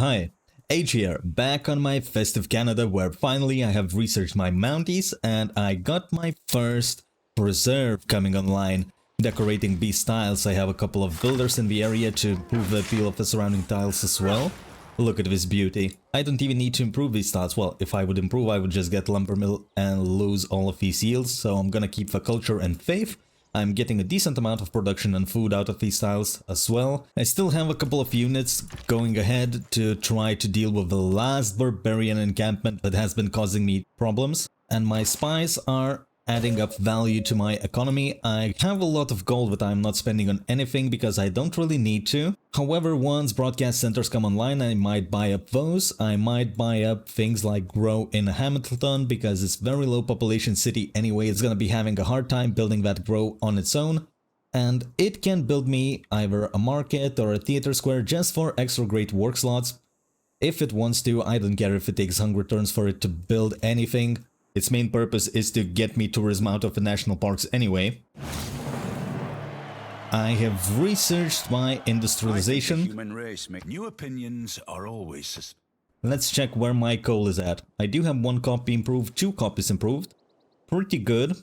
Hi, H here, back on my Festive Canada where finally I have researched my Mounties and I got my first preserve coming online. Decorating beast tiles, I have a couple of builders in the area to improve the appeal of the surrounding tiles as well. Look at this beauty. I don't even need to improve these tiles. Well, if I would improve, I would just get lumber mill and lose all of these yields, so I'm gonna keep the culture and faith. I'm getting a decent amount of production and food out of these tiles as well. I still have a couple of units going ahead to try to deal with the last barbarian encampment that has been causing me problems. And my spies are adding up value to my economy. I have a lot of gold that I'm not spending on anything because I don't really need to. However, once broadcast centers come online, I might buy up those. I might buy up things like Grow in Hamilton because it's very low population city anyway. It's gonna be having a hard time building that Grow on its own. And it can build me either a market or a theater square just for extra great work slots. If it wants to, I don't care if it takes 100 turns for it to build anything. Its main purpose is to get me tourism out of the national parks anyway. I have researched my industrialization. Human race make new opinions are always. Let's check where my coal is at. I do have 1 copy improved, 2 copies improved. Pretty good.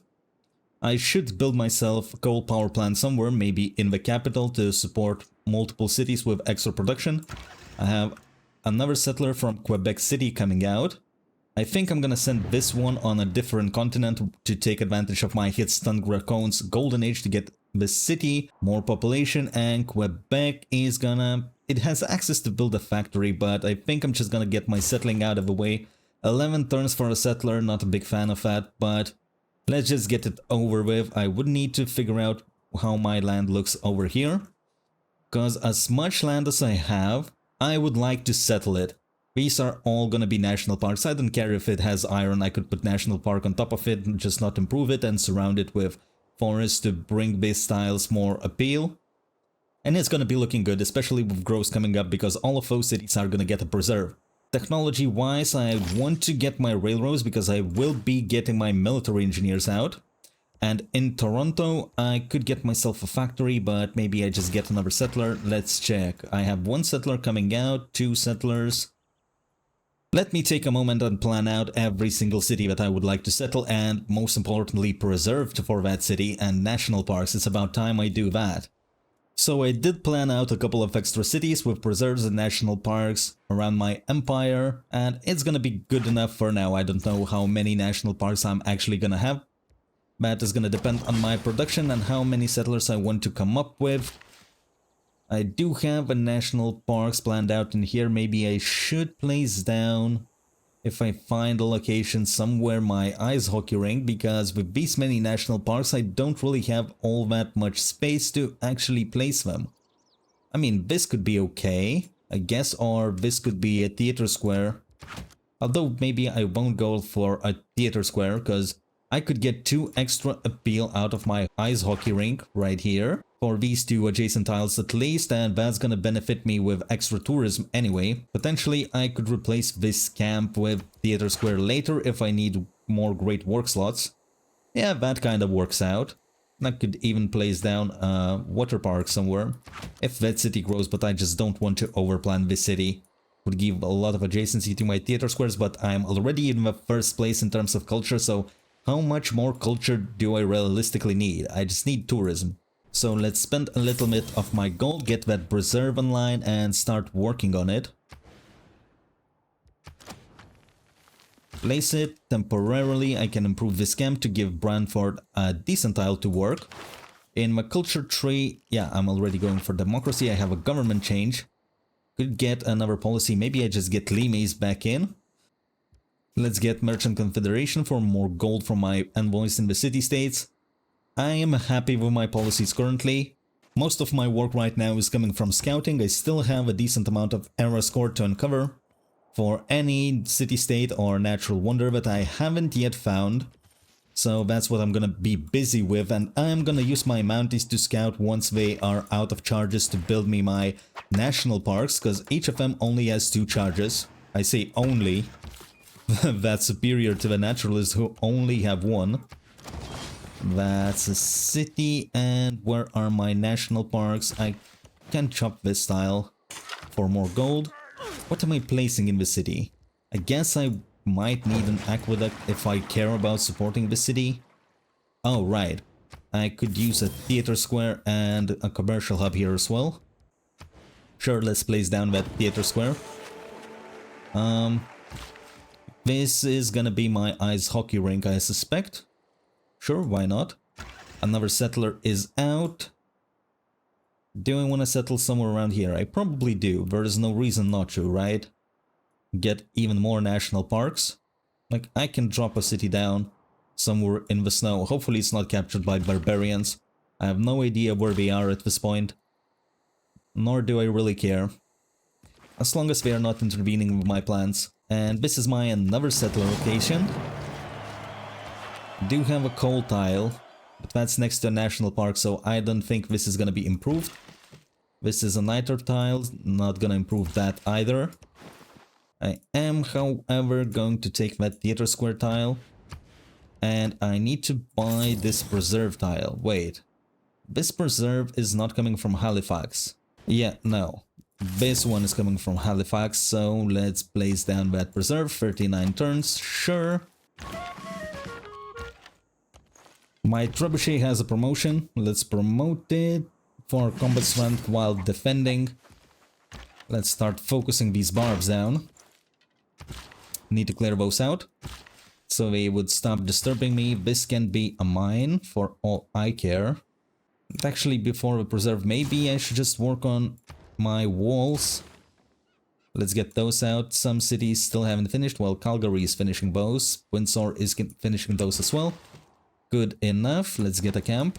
I should build myself a coal power plant somewhere, maybe in the capital, to support multiple cities with extra production. I have another settler from Quebec City coming out. I think I'm gonna send this one on a different continent to take advantage of my hit stun Gracone's golden age to get the city more population, and Quebec is gonna... It has access to build a factory, but I think I'm just gonna get my settling out of the way. 11 turns for a settler, not a big fan of that, but let's just get it over with. I would need to figure out how my land looks over here, because as much land as I have, I would like to settle it. These are all gonna be national parks. I don't care if it has iron, I could put national park on top of it and just not improve it and surround it with forests to bring these styles more appeal. And it's gonna be looking good, especially with growth coming up, because all of those cities are gonna get a preserve. Technology wise, I want to get my railroads because I will be getting my military engineers out. And in Toronto, I could get myself a factory, but maybe I just get another settler. Let's check. I have 1 settler coming out, 2 settlers. Let me take a moment and plan out every single city that I would like to settle and, most importantly, preserve for that city, and national parks. It's about time I do that. So I did plan out a couple of extra cities with preserves and national parks around my empire, and it's gonna be good enough for now. I don't know how many national parks I'm actually gonna have. That is gonna depend on my production and how many settlers I want to come up with. I do have a national parks planned out in here. Maybe I should place down, if I find a location somewhere, my ice hockey rink, because with these many national parks I don't really have all that much space to actually place them. I mean, this could be okay, I guess, or this could be a theater square. Although maybe I won't go for a theater square, because I could get 2 extra appeal out of my ice hockey rink right here for these 2 adjacent tiles at least, and that's gonna benefit me with extra tourism anyway. Potentially I could replace this camp with theater square later if I need more great work slots. Yeah, that kind of works out. I could even place down a water park somewhere if that city grows, but I just don't want to overplan this city. Would give a lot of adjacency to my theater squares, but I'm already in the first place in terms of culture, so how much more culture do I realistically need? I just need tourism. So let's spend a little bit of my gold, get that preserve online and start working on it. Place it temporarily. I can improve this camp to give Brantford a decent tile to work. In my culture tree, yeah, I'm already going for democracy. I have a government change. Could get another policy. Maybe I just get Limes back in. Let's get Merchant Confederation for more gold from my envoys in the city-states. I am happy with my policies currently. Most of my work right now is coming from scouting. I still have a decent amount of era score to uncover for any city-state or natural wonder that I haven't yet found. So that's what I'm gonna be busy with, and I'm gonna use my Mounties to scout once they are out of charges to build me my national parks, because each of them only has 2 charges. I say only. That's superior to the naturalists who only have 1. That's a city, and where are my national parks? I can chop this tile for more gold. What am I placing in the city? I guess I might need an aqueduct if I care about supporting the city. Oh, right. I could use a theater square and a commercial hub here as well. Sure, let's place down that theater square. This is gonna be my ice hockey rink, I suspect. Sure, why not? Another settler is out. Do I want to settle somewhere around here? I probably do. There is no reason not to, right? Get even more national parks. Like, I can drop a city down somewhere in the snow. Hopefully it's not captured by barbarians. I have no idea where they are at this point. Nor do I really care. As long as they are not intervening with my plans. And this is my another settler location. Do have a coal tile, but that's next to a national park, so I don't think this is gonna be improved. This is a niter tile, not gonna improve that either. I am, however, going to take that theater square tile. And I need to buy this preserve tile. Wait. This preserve is not coming from Halifax. Yeah, no. This one is coming from Halifax, so let's place down that preserve. 39 turns, sure. My trebuchet has a promotion. Let's promote it for combat strength while defending. Let's start focusing these barbs down. Need to clear those out so they would stop disturbing me. This can be a mine for all I care. Actually, before the preserve, maybe I should just work on my walls. Let's get those out. Some cities still haven't finished. Well, Calgary is finishing those. Windsor is finishing those as well. Good enough. Let's get a camp.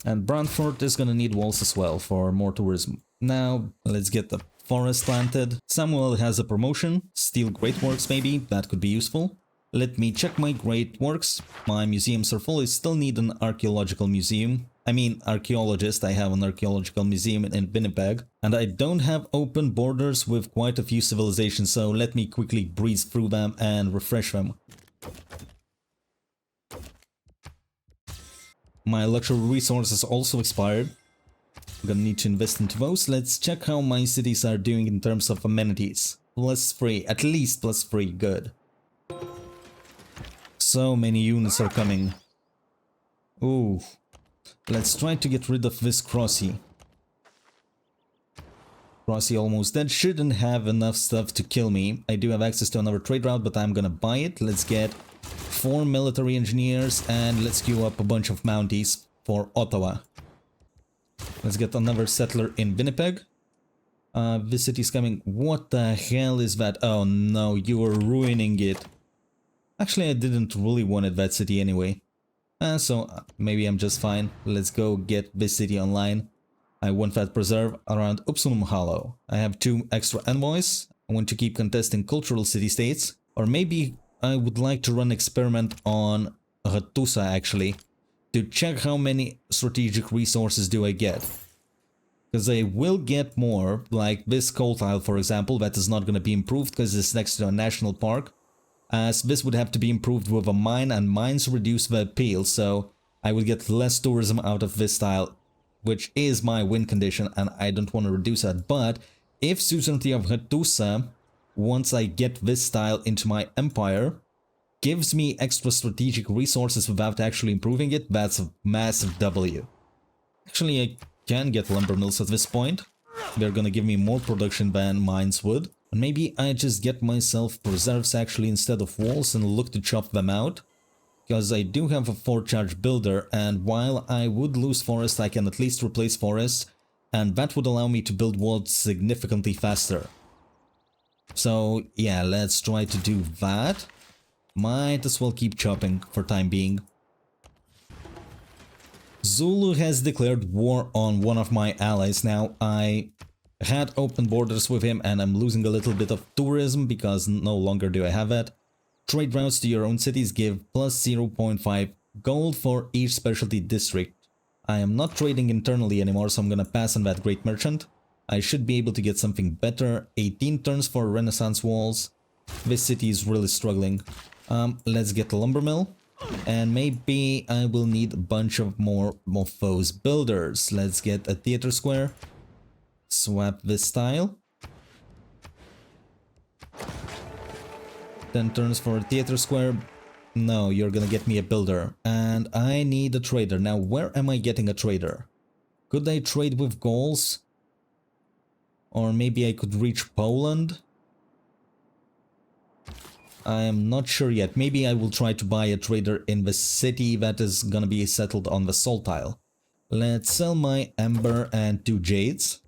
And Brantford is gonna need walls as well for more tourism. Now, let's get the forest planted. Samuel has a promotion. Steel Great Works maybe. That could be useful. Let me check my Great Works. My museums are full. I still need an archaeological museum. I mean, archaeologist. I have an archaeological museum in Winnipeg. And I don't have open borders with quite a few civilizations, so let me quickly breeze through them and refresh them. My luxury resources also expired. I'm gonna need to invest into those. Let's check how my cities are doing in terms of amenities. +3, at least +3, good. So many units are coming. Ooh. Let's try to get rid of this Crossy. Crossy almost dead. Shouldn't have enough stuff to kill me. I do have access to another trade route, but I'm gonna buy it. Let's get 4 military engineers and let's queue up a bunch of Mounties for Ottawa. Let's get another settler in Winnipeg. This city's coming. What the hell is that? Oh no, you are ruining it. Actually, I didn't really want that city anyway. So maybe I'm just fine. Let's go get this city online. I want that preserve around Upsilon Hollow. I have 2 extra envoys. I want to keep contesting cultural city-states. Or maybe I would like to run an experiment on Hattusa actually. To check how many strategic resources do I get. Because I will get more, like this coal tile for example, that is not going to be improved because it's next to a national park. As this would have to be improved with a mine, and mines reduce the appeal, so I would get less tourism out of this tile, which is my win condition, and I don't want to reduce that. But if suzerainty of Hattusa, once I get this tile into my empire, gives me extra strategic resources without actually improving it, that's a massive W. Actually, I can get lumber mills at this point. They're gonna give me more production than mines would. And maybe I just get myself preserves actually instead of walls and look to chop them out. Because I do have a 4-charge builder, and while I would lose forest, I can at least replace forest, and that would allow me to build walls significantly faster. So yeah, let's try to do that. Might as well keep chopping for time being. Zulu has declared war on one of my allies now. I had open borders with him and I'm losing a little bit of tourism because no longer do I have it. Trade routes to your own cities give plus 0.5 gold for each specialty district. I am not trading internally anymore, so I'm gonna pass on that great merchant. I should be able to get something better. 18 turns for Renaissance walls. This city is really struggling. Let's get the lumber mill. And maybe I will need a bunch of more of those builders. Let's get a theater square. Swap this tile. 10 turns for a theater square. No, you're gonna get me a builder. And I need a trader. Now, where am I getting a trader? Could I trade with Gauls? Or maybe I could reach Poland? I am not sure yet. Maybe I will try to buy a trader in the city that is gonna be settled on the salt tile. Let's sell my Ember and 2 Jades.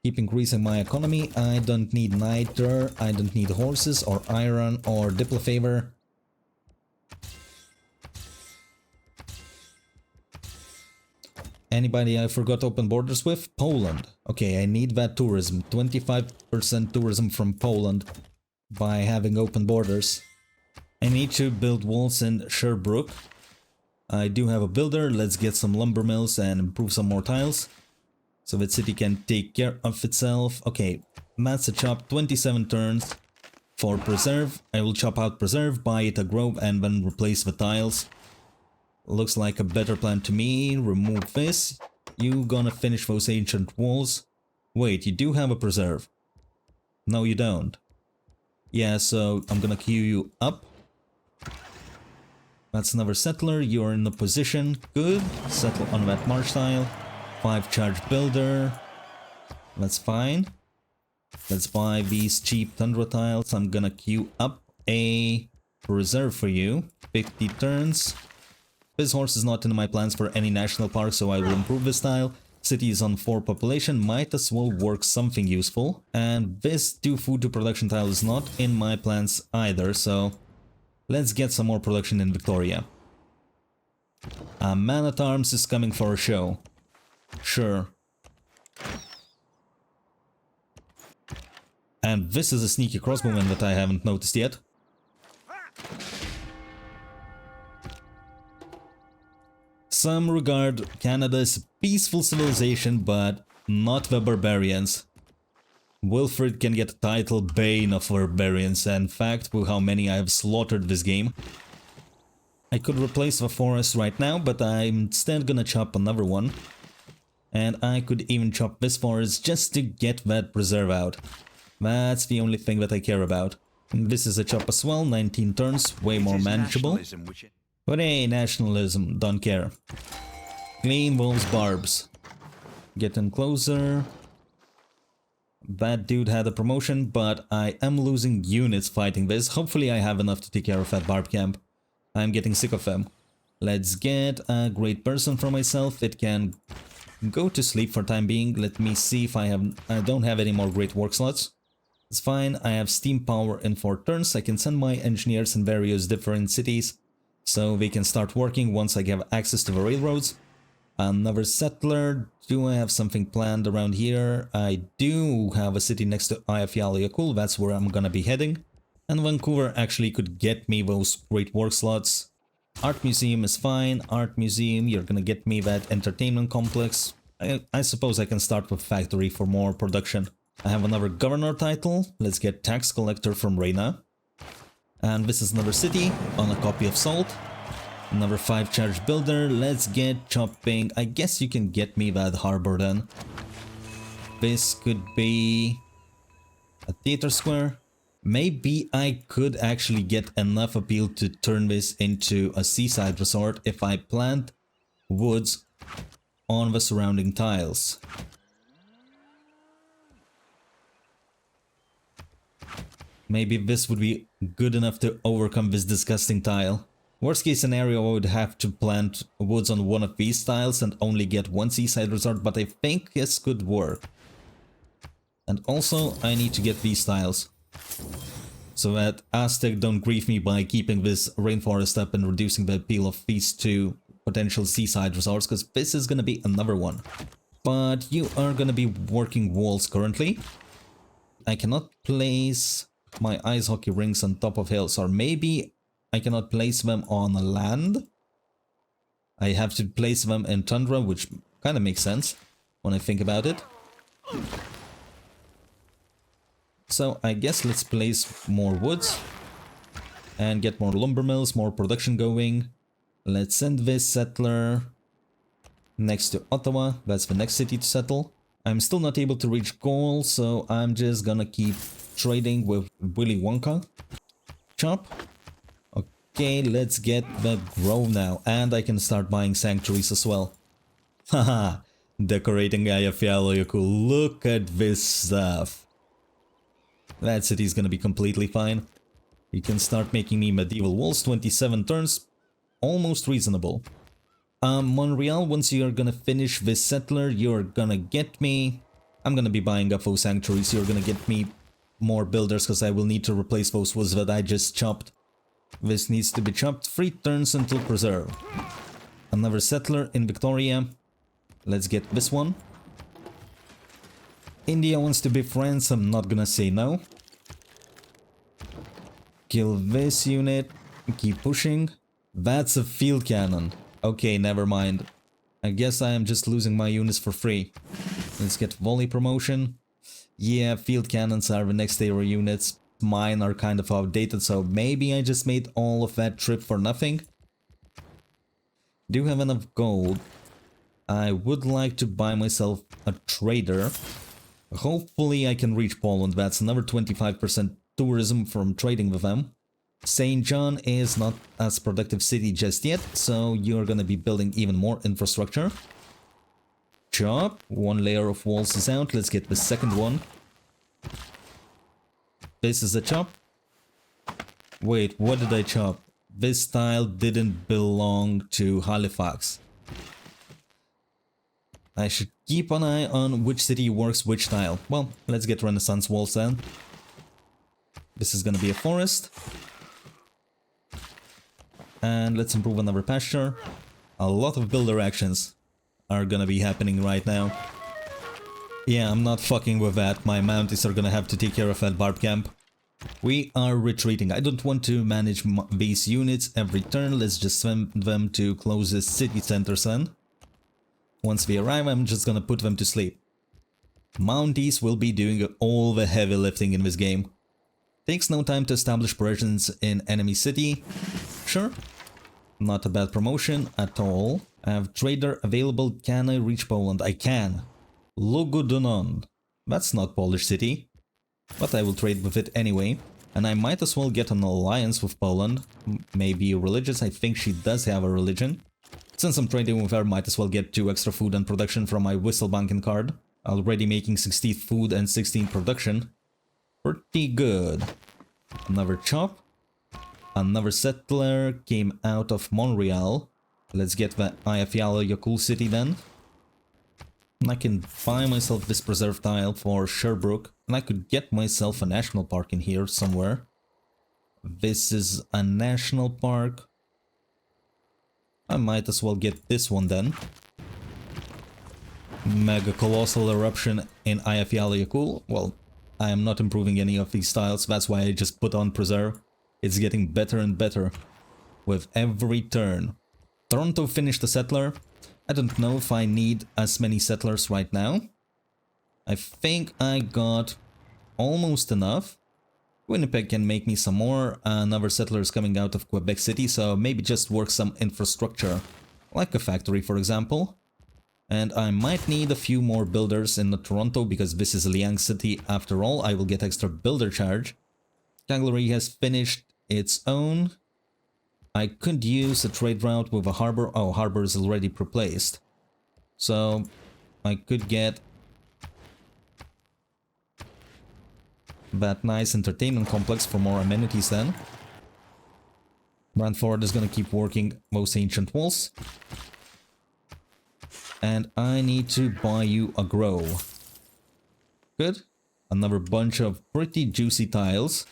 Keep increasing my economy. I don't need niter, I don't need horses or iron or Diplofavor. Anybody I forgot open borders with? Poland. Okay, I need that tourism. 25% tourism from Poland by having open borders. I need to build walls in Sherbrooke. I do have a builder. Let's get some lumber mills and improve some more tiles, so that city can take care of itself. Okay, that's a chop. 27 turns for preserve. I will chop out preserve, buy it a grove, and then replace the tiles. Looks like a better plan to me. Remove this. You gonna finish those ancient walls. Wait, you do have a preserve. No, you don't. Yeah, so I'm gonna queue you up. That's another settler. You're in a position. Good. Settle on that marsh tile. 5 charge builder. That's fine. Let's buy these cheap tundra tiles. I'm gonna queue up a reserve for you. 50 turns. This horse is not in my plans for any national park, so I will improve this tile. City is on 4 population, might as well work something useful. And this 2 food to production tile is not in my plans either, so let's get some more production in Victoria. A man-at-arms is coming for a show. Sure. And this is a sneaky crossbowman that I haven't noticed yet. Some regard Canada as a peaceful civilization, but not the barbarians. Wilfred can get a title Bane of Barbarians, and in fact, with how many I have slaughtered this game. I could replace the forest right now, but I'm instead gonna chop another one. And I could even chop this forest just to get that preserve out. That's the only thing that I care about. And this is a chop as well, 19 turns, way more manageable. But hey, nationalism, don't care. Clean wolves barbs. Getting closer. That dude had a promotion, but I am losing units fighting this. Hopefully I have enough to take care of that barb camp. I'm getting sick of them. Let's get a great person for myself. It can go to sleep for time being. Let me see if I don't have any more great work slots. It's fine, I have steam power in 4 turns. I can send my engineers in various different cities, so they can start working once I have access to the railroads. Another settler. Do I have something planned around here? I do have a city next to Eyjafjallajökull. That's where I'm gonna be heading. And Vancouver actually could get me those great work slots. Art museum is fine. Art museum, you're gonna get me that entertainment complex. I suppose I can start with factory for more production. I have another governor title. Let's get tax collector from Reina. And this is another city on a copy of salt. Another 5 charge builder. Let's get chopping. I guess you can get me that harbor then. This could be a theater square. Maybe I could actually get enough appeal to turn this into a seaside resort if I plant woods on the surrounding tiles. Maybe this would be good enough to overcome this disgusting tile. Worst case scenario, I would have to plant woods on one of these tiles and only get one seaside resort, but I think this could work. And also, I need to get these tiles, so that Aztec don't grief me by keeping this rainforest up and reducing the appeal of these 2 potential seaside resorts, because this is gonna be another one. But you are gonna be working walls currently. I cannot place my ice hockey rinks on top of hills, or maybe I cannot place them on land. I have to place them in tundra, which kind of makes sense when I think about it. So I guess let's place more woods and get more lumber mills, more production going. Let's send this settler next to Ottawa. That's the next city to settle. I'm still not able to reach goal, so I'm just gonna keep trading with Willy Wonka. Chop. Okay, let's get the grow now, and I can start buying sanctuaries as well. Haha, decorating Eyjafjallajökull. Look at this stuff. That city's gonna be completely fine. You can start making me medieval walls, 27 turns, almost reasonable. Monreal, once you're gonna finish this settler, you're gonna get me... I'm gonna be buying up those sanctuaries, you're gonna get me more builders, because I will need to replace those woods that I just chopped. This needs to be chopped, 3 turns until preserve. Another settler in Victoria. Let's get this one. India wants to be friends, I'm not gonna say no. Kill this unit, keep pushing. That's a field cannon. Okay, never mind. I guess I am just losing my units for free. Let's get volley promotion. Yeah, field cannons are the next era units. Mine are kind of outdated, so maybe I just made all of that trip for nothing. Do have enough gold. I would like to buy myself a trader. Hopefully I can reach Poland. That's another 25% tourism from trading with them. St. John is not as productive city just yet, so you're gonna be building even more infrastructure. Chop. 1 layer of walls is out. Let's get the second one. This is a chop. Wait, what did I chop? This tile didn't belong to Halifax. I should keep an eye on which city works which tile. Well, let's get Renaissance walls then. This is gonna be a forest. And let's improve another pasture. A lot of builder actions are gonna be happening right now. Yeah, I'm not fucking with that. My Mounties are gonna have to take care of that barb camp. We are retreating. I don't want to manage these units every turn. Let's just send them to closest city centers then. Once we arrive, I'm just gonna put them to sleep. Mounties will be doing all the heavy lifting in this game. Takes no time to establish presence in enemy city. Sure. Not a bad promotion at all. I have trader available. Can I reach Poland? I can. Logodunon. That's not Polish city. But I will trade with it anyway. And I might as well get an alliance with Poland. Maybe religious. I think she does have a religion. Since I'm trading with her, might as well get 2 extra food and production from my Whistlebanking card. Already making 16 food and 16 production. Pretty good. Another chop. Another settler came out of Montreal. Let's get the Eyjafjallajökull city then. I can buy myself this preserve tile for Sherbrooke. And I could get myself a national park in here somewhere. This is a national park. I might as well get this one then. Mega Colossal Eruption in Eyjafjallajökull. Well, I am not improving any of these tiles. That's why I just put on preserve. It's getting better and better with every turn. Toronto finished the settler. I don't know if I need as many settlers right now. I think I got almost enough. Winnipeg can make me some more. Another settler is coming out of Quebec City, so maybe just work some infrastructure. Like a factory, for example. And I might need a few more builders in Toronto, because this is a Liang City after all. I will get extra builder charge. Calgary has finished its own. I could use a trade route with a harbor. Oh, harbor is already replaced. So I could get that nice entertainment complex for more amenities then. Brantford is gonna keep working those ancient walls. And I need to buy you a grow. Good. Another bunch of pretty juicy tiles.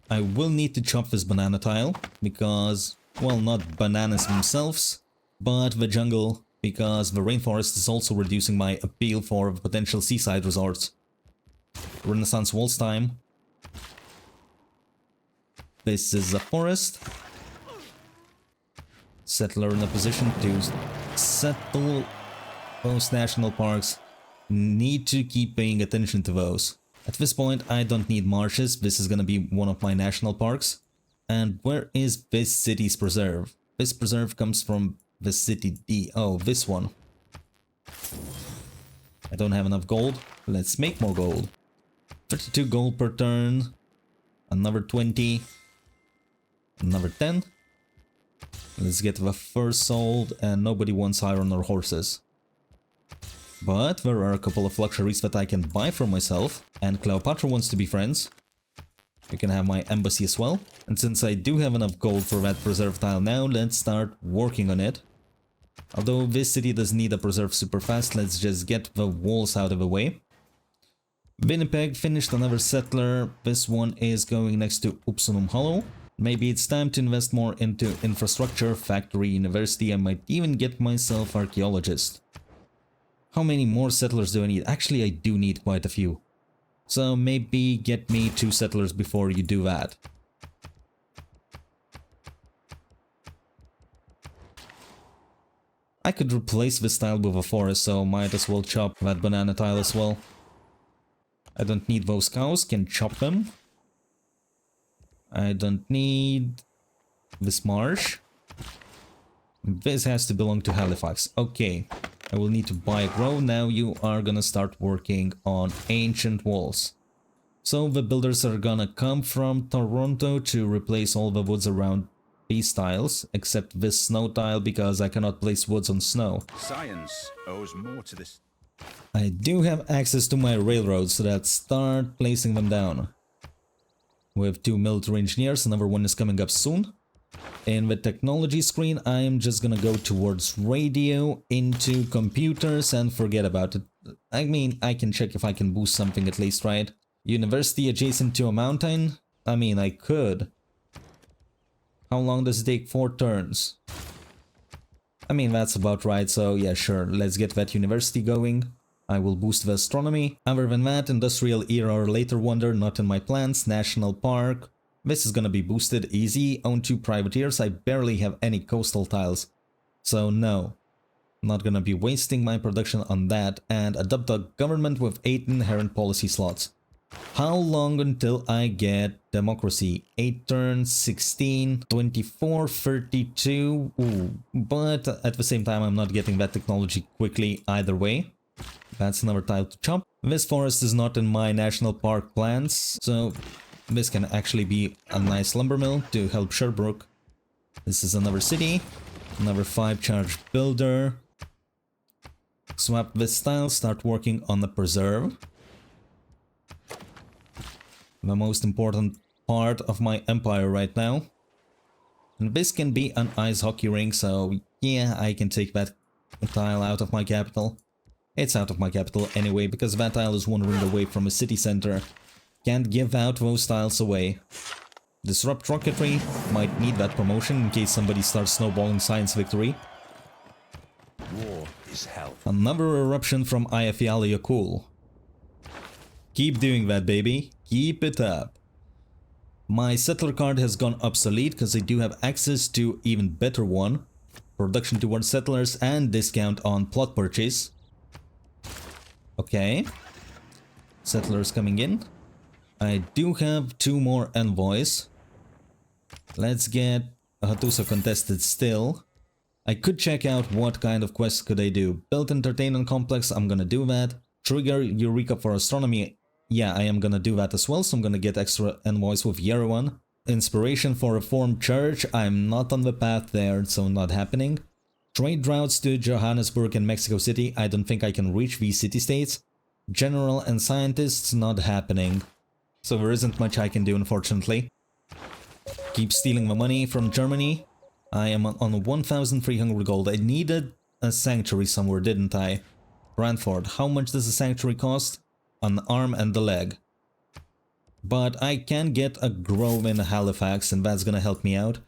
I will need to chop this banana tile because, well, not bananas themselves, but the jungle, because the rainforest is also reducing my appeal for potential seaside resorts. Renaissance walls time. This is a forest. Settler in a position to settle those national parks. Need to keep paying attention to those. At this point, I don't need marshes. This is gonna be one of my national parks. And where is this city's preserve? This preserve comes from the city D. Oh, this one. I don't have enough gold. Let's make more gold. 32 gold per turn. Another 20. Another 10. Let's get the first sold, and nobody wants iron or horses. But there are a couple of luxuries that I can buy for myself, and Cleopatra wants to be friends. You can have my embassy as well. And since I do have enough gold for that preserve tile now, let's start working on it. Although this city does need a preserve super fast, let's just get the walls out of the way. Winnipeg finished another settler. This one is going next to Upsilon Hollow. Maybe it's time to invest more into infrastructure, factory, university. I might even get myself archaeologist. How many more settlers do I need? Actually, I do need quite a few. So maybe get me 2 settlers before you do that. I could replace this tile with a forest, so might as well chop that banana tile as well. I don't need those cows, can chop them. I don't need this marsh. This has to belong to Halifax. Okay, I will need to buy a grove. Now you are gonna start working on ancient walls. So the builders are gonna come from Toronto to replace all the woods around these tiles, except this snow tile because I cannot place woods on snow. Science owes more to this. I do have access to my railroads, so let's start placing them down. We have 2 military engineers, another one is coming up soon. In the technology screen, I am just gonna go towards radio, into computers, and forget about it. I mean, I can check if I can boost something at least, right? University adjacent to a mountain? I mean, I could. How long does it take? 4 turns. I mean, that's about right, so yeah, sure, let's get that university going. I will boost the astronomy. Other than that, industrial era or later wonder, not in my plans. National park. This is gonna be boosted easy. Own 2 privateers. I barely have any coastal tiles. So no. Not gonna be wasting my production on that. And adopt a government with 8 inherent policy slots. How long until I get democracy? 8 turns, 16, 24, 32. Ooh. But at the same time, I'm not getting that technology quickly either way. That's another tile to chop. This forest is not in my national park plans, so this can actually be a nice lumber mill to help Sherbrooke. This is another city, another 5 charge builder. Swap this tile, start working on the preserve. The most important part of my empire right now. And this can be an ice hockey rink, so yeah, I can take that tile out of my capital. It's out of my capital anyway, because that tile is wandering away from a city center. Can't give out those tiles away. Disrupt rocketry, might need that promotion in case somebody starts snowballing science victory. War is hell. Another eruption from Ayafialia, cool. Keep doing that, baby. Keep it up. My settler card has gone obsolete because I do have access to even better one. Production towards settlers and discount on plot purchase. Okay. Settlers coming in. I do have 2 more envoys. Let's get a Hattusa contested still. I could check out what kind of quests could I do. Build entertainment complex, I'm gonna do that. Trigger Eureka for astronomy. Yeah, I am gonna do that as well, so I'm gonna get extra envoys with Yerevan. Inspiration for Reformed Church, I'm not on the path there, so not happening. Trade routes to Johannesburg and Mexico City, I don't think I can reach these city-states. General and scientists, not happening. So there isn't much I can do, unfortunately. Keep stealing the money from Germany. I am on 1,300 gold. I needed a sanctuary somewhere, didn't I? Brantford, how much does a sanctuary cost? An arm and a leg. But I can get a grove in Halifax, and that's gonna help me out.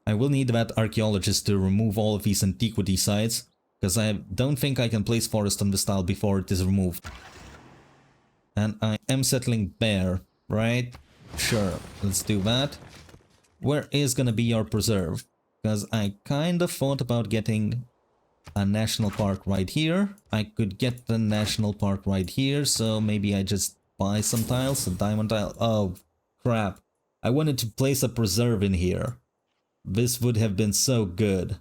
I will need that archaeologist to remove all of these antiquity sites, because I don't think I can place forest on this tile before it is removed. And I am settling Bear, right? Sure, let's do that. Where is gonna be your preserve? Because I kind of thought about getting a national park right here. I could get the national park right here, so maybe I just buy some tiles, a diamond tile. Oh, crap. I wanted to place a preserve in here. This would have been so good.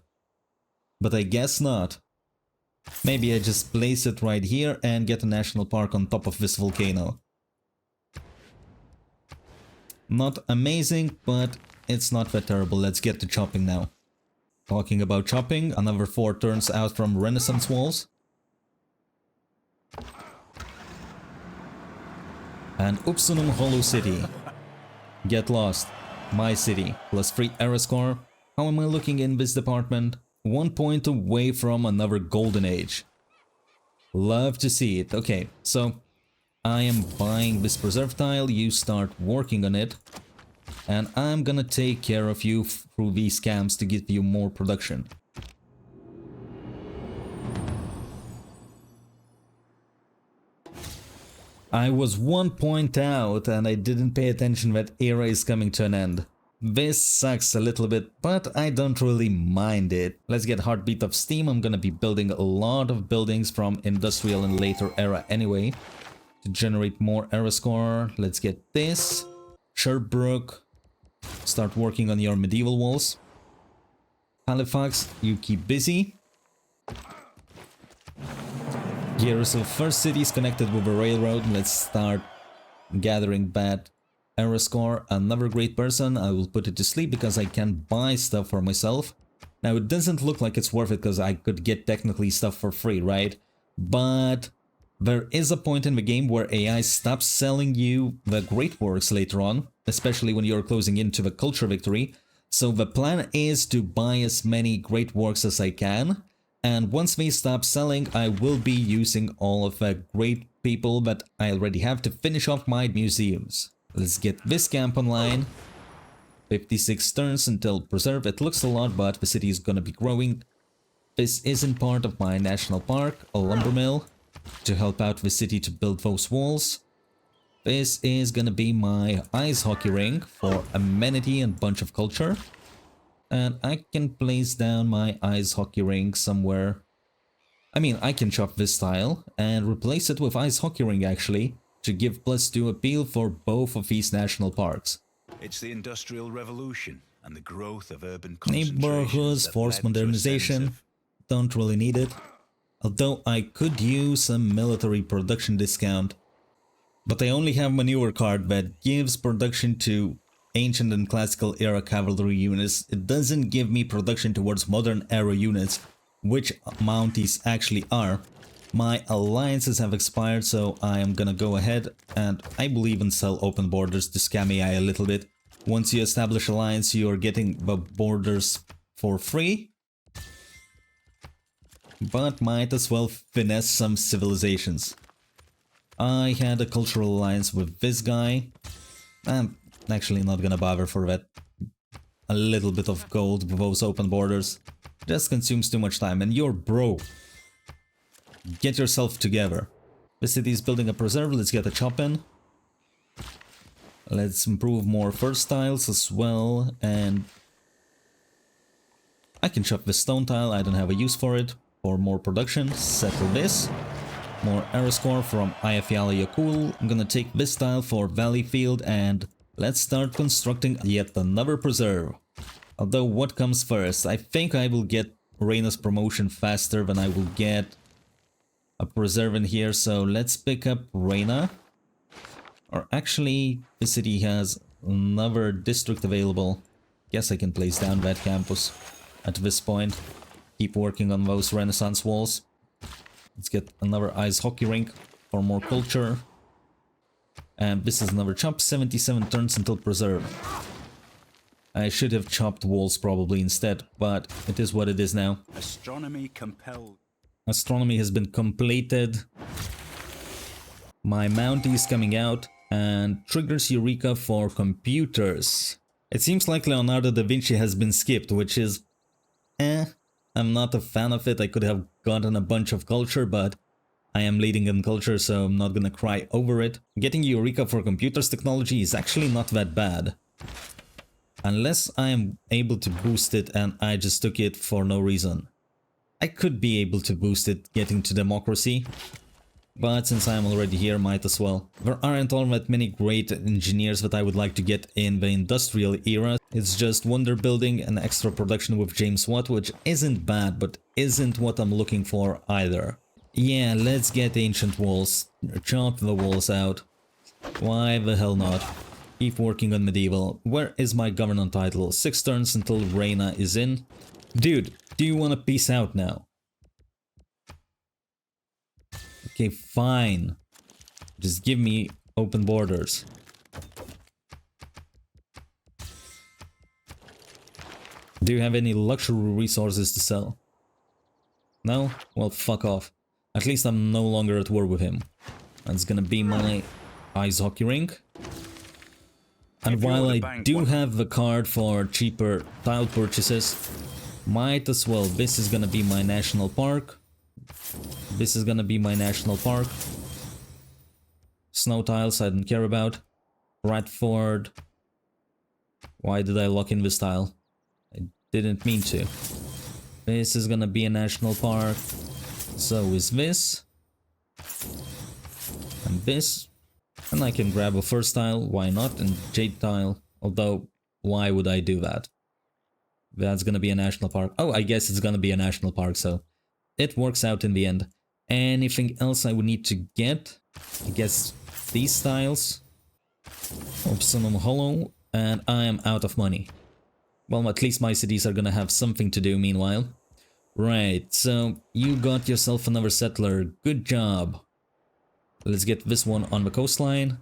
But I guess not. Maybe I just place it right here and get a national park on top of this volcano. Not amazing, but it's not that terrible. Let's get to chopping now. Talking about chopping, another 4 turns out from Renaissance walls. And Upsunum Hollow City. Get lost. My city. Plus 3 era score. How am I looking in this department? 1 point away from another golden age. Love to see it. Okay, so I am buying this preserve tile. You start working on it. And I'm gonna take care of you through these camps to give you more production. I was 1 point out and I didn't pay attention that era is coming to an end. This sucks a little bit, but I don't really mind it. Let's get Heartbeat of Steam. I'm gonna be building a lot of buildings from Industrial and later era anyway. To generate more era score, let's get this. Sherbrooke, start working on your medieval walls. Halifax, you keep busy. Here, so first city is connected with a railroad. Let's start gathering bad era score. Another great person. I will put it to sleep because I can buy stuff for myself. Now it doesn't look like it's worth it because I could get technically stuff for free, right? But there is a point in the game where AI stops selling you the great works later on, especially when you're closing into the culture victory. So the plan is to buy as many great works as I can. And once they stop selling, I will be using all of the great people that I already have to finish off my museums. Let's get this camp online. 56 turns until preserve. It looks a lot, but the city is gonna be growing. This isn't part of my national park, a lumber mill, to help out the city to build those walls. This is gonna be my ice hockey rink for amenity and bunch of culture. And I can place down my ice hockey rink somewhere. I mean, I can chop this tile and replace it with ice hockey rink actually, to give +2 appeal for both of these national parks. It's the Industrial Revolution and the growth of urban concentrations Neighborhoods, that forced led to a modernization. sense of Don't really need it. Although I could use a military production discount. But I only have maneuver card that gives production to ancient and classical era cavalry units. It doesn't give me production towards modern era units, which Mounties actually are. My alliances have expired, so I am gonna go ahead and I believe in sell open borders to scam AI a little bit. Once you establish alliance, you're getting the borders for free. But might as well finesse some civilizations. I had a cultural alliance with this guy. I'm actually not gonna bother for that. A little bit of gold with those open borders just consumes too much time, and you're broke. Get yourself together. The city is building a preserve. Let's get a chop in. Let's improve more first tiles as well, and I can chop the stone tile. I don't have a use for it. For more production, settle this. More arrow score from Ayafyala Yakul. I'm gonna take this tile for Valleyfield and let's start constructing yet another preserve. Although what comes first? I think I will get Reina's promotion faster than I will get a preserve in here, so let's pick up Reina. Or actually, the city has another district available. Guess I can place down that campus at this point. Keep working on those Renaissance walls. Let's get another ice hockey rink for more culture. And this is another chop, 77 turns until preserve. I should have chopped walls probably instead, but it is what it is now. astronomy compelled. Astronomy has been completed. My Mountie is coming out and triggers Eureka for computers. It seems like Leonardo da Vinci has been skipped, which is I'm not a fan of it. I could have gotten a bunch of culture, but I am leading in culture, so I'm not gonna cry over it. Getting Eureka for computers technology is actually not that bad. Unless I am able to boost it and I just took it for no reason. I could be able to boost it getting to democracy. But since I'm already here, might as well. There aren't all that many great engineers that I would like to get in the industrial era. It's just wonder building and extra production with James Watt, which isn't bad, but isn't what I'm looking for either. Yeah, let's get ancient walls. Chop the walls out. Why the hell not? Keep working on medieval. Where is my government title? 6 turns until Reina is in. Dude, do you want to peace out now? Okay, fine. Just give me open borders. Do you have any luxury resources to sell? No? Well, fuck off. At least I'm no longer at war with him. That's gonna be my ice hockey rink. And while I do have the card for cheaper tile purchases, might as well. This is gonna be my national park. This is gonna be my national park. Snow tiles I don't care about. Bradford. Why did I lock in this tile? I didn't mean to. This is gonna be a national park. So is this. And this. And I can grab a first tile, why not? And jade tile. Although, why would I do that? That's gonna be a national park. Oh, I guess it's gonna be a national park, so it works out in the end. Anything else I would need to get? I guess these tiles. Obsidian Hollow. And I am out of money. Well, at least my cities are gonna have something to do meanwhile. Right, so you got yourself another settler. Good job. Let's get this one on the coastline.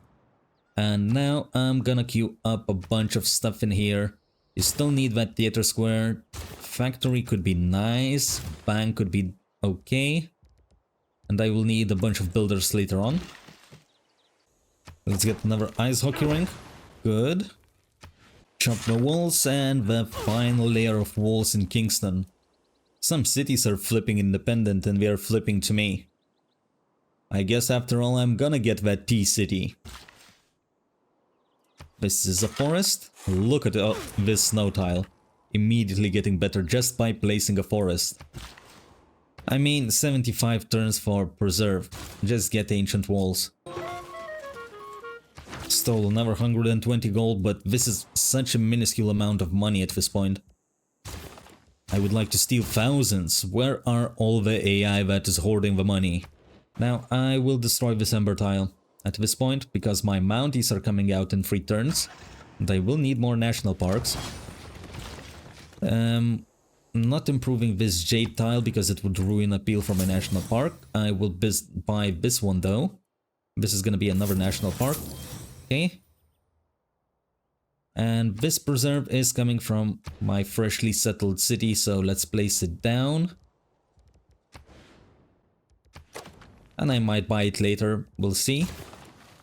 And now I'm gonna queue up a bunch of stuff in here. You still need that theater square. Factory could be nice. Bank could be okay. And I will need a bunch of builders later on. Let's get another ice hockey rink. Good. Chop the walls and the final layer of walls in Kingston. Some cities are flipping independent and they are flipping to me. I guess after all I'm gonna get that T-City. This is a forest. Look at this snow tile. Immediately getting better just by placing a forest. I mean 75 turns for preserve. Just get ancient walls. Stole another 120 gold, but this is such a minuscule amount of money at this point. I would like to steal thousands. Where are all the AI that is hoarding the money? Now I will destroy this ember tile at this point because my mounties are coming out in 3 turns. And I will need more national parks. Not improving this jade tile because it would ruin appeal for my national park. I will buy this one though. This is gonna be another national park. Okay. And this preserve is coming from my freshly settled city, so let's place it down. And I might buy it later, we'll see.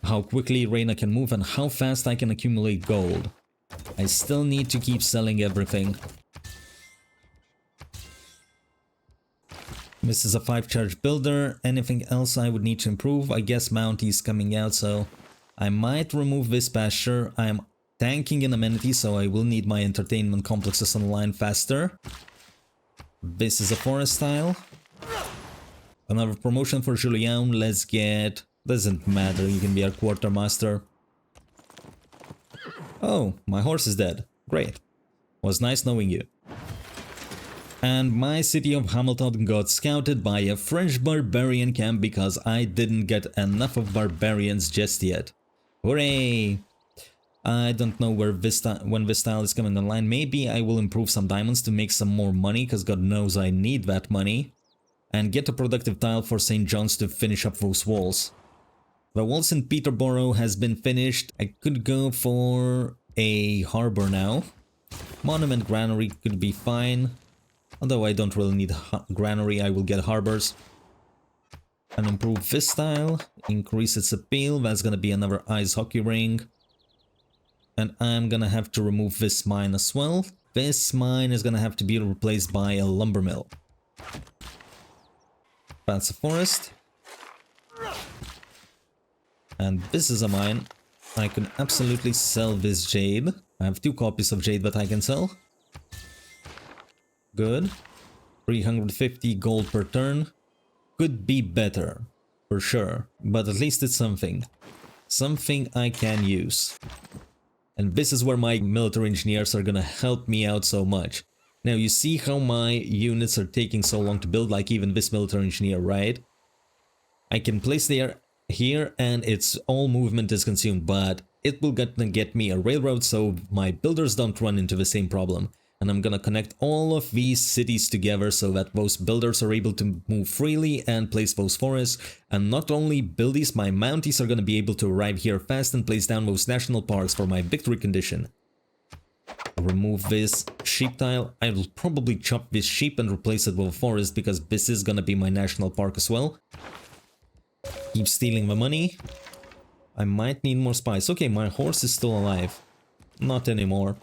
How quickly Reina can move and how fast I can accumulate gold. I still need to keep selling everything. This is a 5-charge builder. Anything else I would need to improve? I guess Mountie is coming out, so I might remove this pasture. I am tanking in amenities, so I will need my entertainment complexes online faster. This is a forest tile. Another promotion for Julien. Let's get... Doesn't matter, you can be our quartermaster. Oh, my horse is dead. Great. Was nice knowing you. And my city of Hamilton got scouted by a French barbarian camp because I didn't get enough of barbarians just yet. Hooray! I don't know where when this tile is coming online. Maybe I will improve some diamonds to make some more money, because God knows I need that money. And get a productive tile for St. John's to finish up those walls. The walls in Peterborough has been finished. I could go for a harbor now. Monument Granary could be fine. Although I don't really need granary, I will get harbors. And improve this tile. Increase its appeal. That's gonna be another ice hockey ring. And I'm gonna have to remove this mine as well. This mine is gonna have to be replaced by a lumber mill. That's a forest. And this is a mine. I can absolutely sell this jade. I have 2 copies of jade that I can sell. Good. 350 gold per turn. Could be better. for sure. But at least it's something. Something I can use. And this is where my military engineers are gonna help me out so much. Now you see how my units are taking so long to build, like even this military engineer, right? I can place there here and its all movement is consumed, but it will get me a railroad so my builders don't run into the same problem. And I'm gonna connect all of these cities together so that those builders are able to move freely and place those forests. And not only build these, my Mounties are gonna be able to arrive here fast and place down those national parks for my victory condition. I'll remove this sheep tile. I will probably chop this sheep and replace it with a forest because this is gonna be my national park as well. Keep stealing the money. I might need more spice. Okay, my horse is still alive. Not anymore.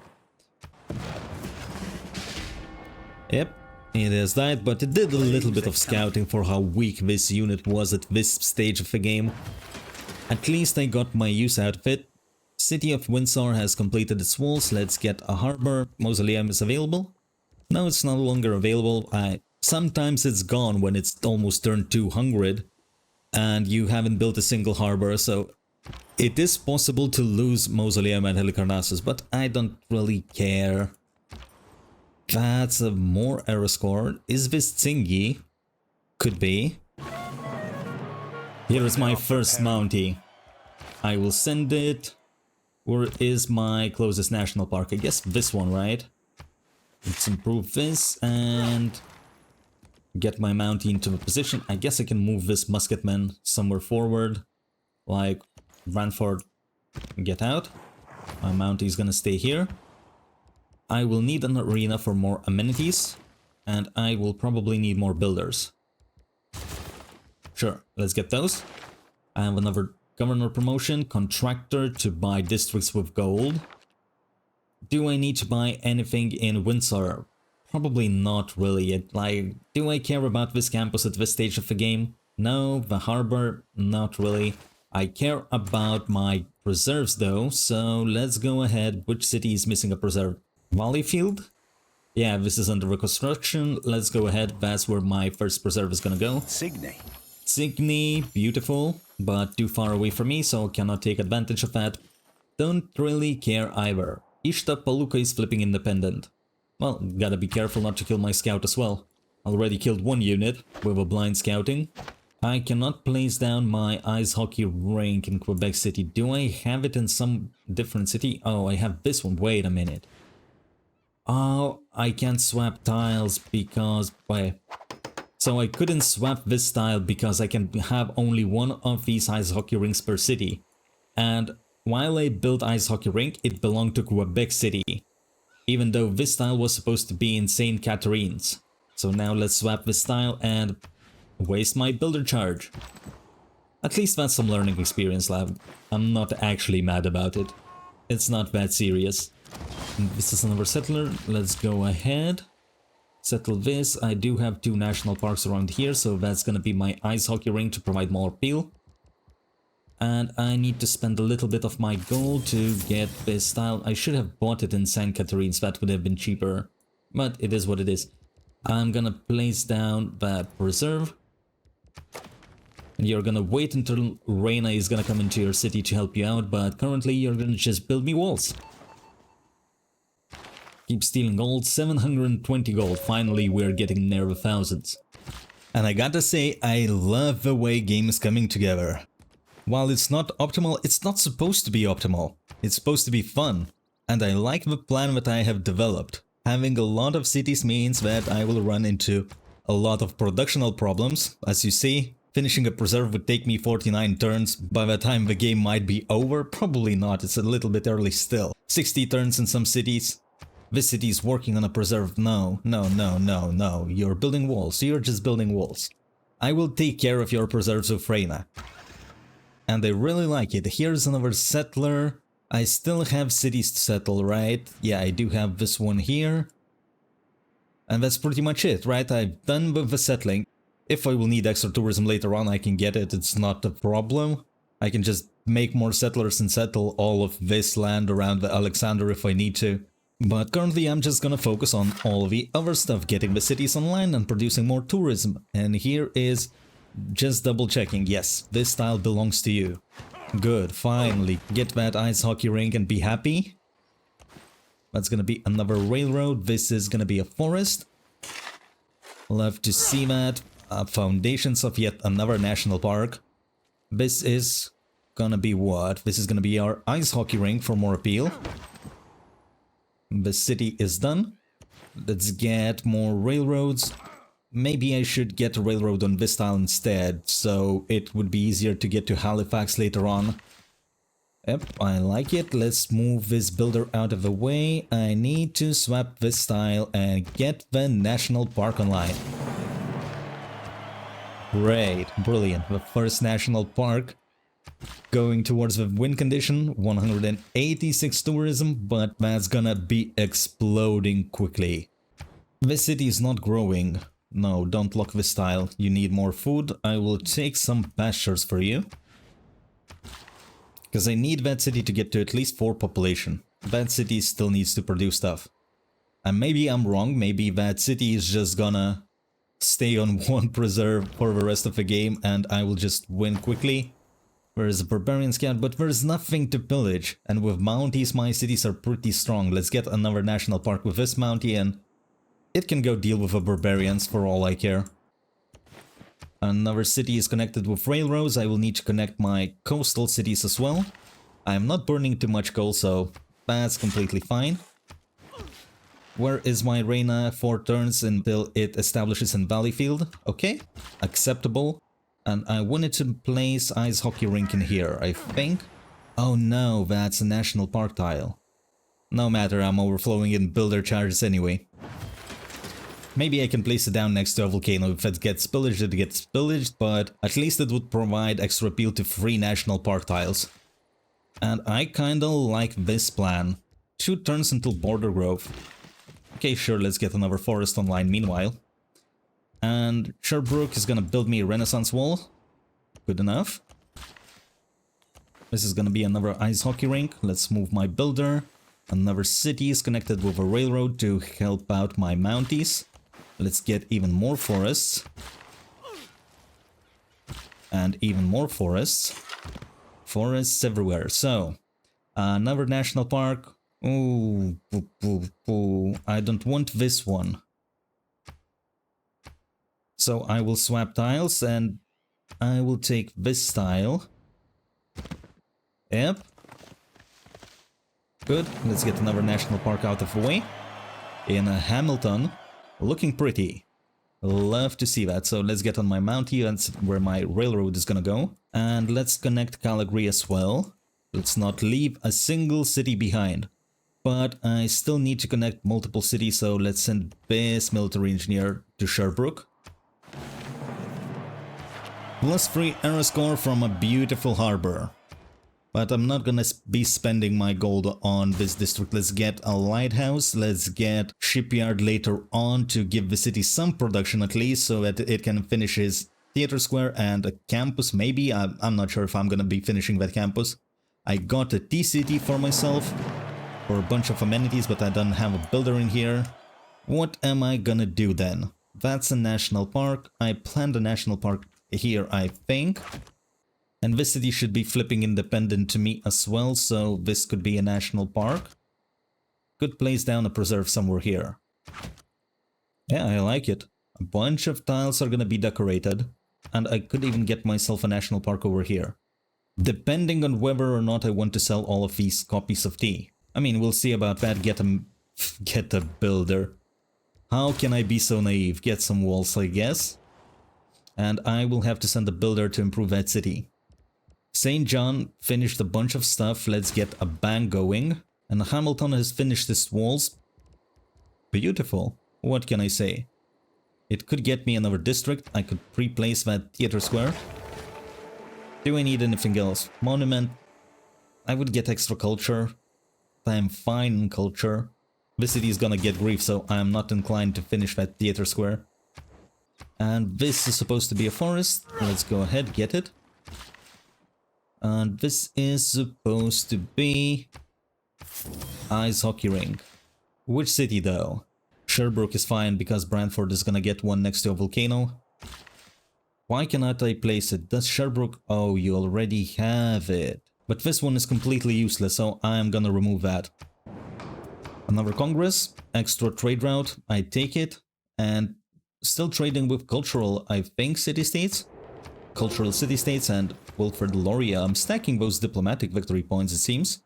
Yep, it has died, but it did a little bit of scouting for how weak this unit was at this stage of the game. At least I got my use out of it. City of Windsor has completed its walls. Let's get a harbor. Mausoleum is available. No, it's no longer available. Sometimes it's gone when it's almost turned 200 and you haven't built a single harbor, so it is possible to lose Mausoleum and Halicarnassus, but I don't really care. That's a more error score. Is this Tsingy? Could be. Here is my first Mountie. I will send it. Where is my closest national park? I guess this one, right? Let's improve this and get my Mountie into the position. I guess I can move this musketman somewhere forward. Like Ranford, get out. My Mountie is gonna stay here. I will need an arena for more amenities, and I will probably need more builders. Sure, let's get those. I have another governor promotion, contractor to buy districts with gold. Do I need to buy anything in Windsor? Probably not really. Like, do I care about this campus at this stage of the game? No, the harbor, not really. I care about my preserves though, so let's go ahead. Which city is missing a preserve? Valleyfield? Yeah, this is under reconstruction. Let's go ahead. That's where my first preserve is gonna go. Signy. Signy, beautiful, but too far away from me, so cannot take advantage of that. Don't really care either. Ishta Paluka is flipping independent. Well, gotta be careful not to kill my scout as well. Already killed one unit with a blind scouting. I cannot place down my ice hockey rink in Quebec City. Do I have it in some different city? Oh, I have this one. Wait a minute. Oh, I can't swap tiles because... Wait. So I couldn't swap this tile because I can have only one of these ice hockey rinks per city. And while I built ice hockey rink, it belonged to Quebec City. Even though this tile was supposed to be in St. Catharines. So now let's swap this tile and waste my builder charge. At least that's some learning experience, lab. I'm not actually mad about it. It's not that serious. This is another settler. Let's go ahead. Settle this. I do have 2 national parks around here, so that's gonna be my ice hockey rink to provide more appeal. And I need to spend a little bit of my gold to get this tile. I should have bought it in St. Catharines, that would have been cheaper. But it is what it is. I'm gonna place down that preserve. And you're gonna wait until Reina is gonna come into your city to help you out, but currently you're gonna just build me walls. Keep stealing gold, 720 gold. Finally, we're getting near the thousands. And I gotta say, I love the way game is coming together. While it's not optimal, it's not supposed to be optimal. It's supposed to be fun. And I like the plan that I have developed. Having a lot of cities means that I will run into a lot of productional problems. As you see, finishing a preserve would take me 49 turns. By the time the game might be over, probably not. It's a little bit early still. 60 turns in some cities. This city is working on a preserve. No. You're building walls. You're just building walls. I will take care of your preserves with Reina. And I really like it. Here's another settler. I still have cities to settle, right? Yeah, I do have this one here. And that's pretty much it, right? I've done with the settling. If I will need extra tourism later on, I can get it. It's not a problem. I can just make more settlers and settle all of this land around the Alexander if I need to. But currently I'm just gonna focus on all the other stuff, getting the cities online and producing more tourism. And here is Just double checking. Yes, this tile belongs to you. Good, finally. Get that ice hockey rink and be happy. That's gonna be another railroad. This is gonna be a forest. Love to see that. Foundations of yet another national park. This is gonna be what? This is gonna be our ice hockey rink for more appeal. The city is done. Let's get more railroads. Maybe I should get a railroad on this tile instead, so it would be easier to get to Halifax later on. Yep, I like it. Let's move this builder out of the way. I need to swap this tile and get the national park online. Great, brilliant. The first national park going towards the win condition, 186 tourism, but that's gonna be exploding quickly. This city is not growing. No, don't lock this tile. You need more food. I will take some pastures for you. Because I need that city to get to at least 4 population. That city still needs to produce stuff. And maybe I'm wrong. Maybe that city is just gonna stay on 1 preserve for the rest of the game and I will just win quickly. There's a barbarian scout, but there's nothing to pillage. And with mounties, my cities are pretty strong. Let's get another national park with this mountie and it can go deal with the barbarians for all I care. Another city is connected with railroads. I will need to connect my coastal cities as well. I'm not burning too much coal, so that's completely fine. Where is my Reina? 4 turns until it establishes in Valleyfield. Okay, acceptable. And I wanted to place ice hockey rink in here, I think. Oh no, that's a national park tile. No matter, I'm overflowing in builder charges anyway. Maybe I can place it down next to a volcano. If it gets pillaged, it gets pillaged, but at least it would provide extra appeal to 3 national park tiles. And I kinda like this plan. 2 turns until border growth. Okay, sure, let's get another forest online meanwhile. And Sherbrooke is gonna build me a Renaissance wall. Good enough. This is gonna be another ice hockey rink. Let's move my builder. Another city is connected with a railroad to help out my mounties. Let's get even more forests. And even more forests. Forests everywhere. So, another national park. Ooh, boo, boo, boo. I don't want this one. So I will swap tiles and I will take this tile. Yep. Good. Let's get another national park out of the way. In Hamilton. Looking pretty. Love to see that. So let's get on my mountie. That's where my railroad is gonna go. And let's connect Calgary as well. Let's not leave a single city behind. But I still need to connect multiple cities, so let's send this military engineer to Sherbrooke. +3 era score from a beautiful harbor. But I'm not gonna be spending my gold on this district. Let's get a lighthouse, let's get shipyard later on to give the city some production at least, so that it can finish his theater square and a campus maybe. I'm not sure if I'm gonna be finishing that campus. I got a T-City for myself, for a bunch of amenities, but I don't have a builder in here. What am I gonna do then? That's a national park. I planned a national park here, I think. And this city should be flipping independent to me as well, so this could be a national park. Could place down a preserve somewhere here. Yeah, I like it. A bunch of tiles are gonna be decorated. And I could even get myself a national park over here. Depending on whether or not I want to sell all of these copies of tea. I mean, we'll see about that. Get a builder. How can I be so naive? Get some walls, I guess. And I will have to send a builder to improve that city. St. John finished a bunch of stuff. Let's get a bank going. And Hamilton has finished his walls. Beautiful. What can I say? It could get me another district. I could pre-place that theater square. Do I need anything else? Monument. I would get extra culture. I'm fine in culture. This city is gonna get grief, so I'm not inclined to finish that theater square. And this is supposed to be a forest. Let's go ahead, get it. And this is supposed to be ice hockey rink. Which city though? Sherbrooke is fine because Brantford is gonna get one next to a volcano. Why cannot I place it? Does Sherbrooke... Oh, you already have it. But this one is completely useless, so I'm gonna remove that. Another Congress, extra trade route, I take it. And still trading with cultural, I think, city-states? Cultural city-states and Wilfred Loria. I'm stacking those diplomatic victory points, it seems.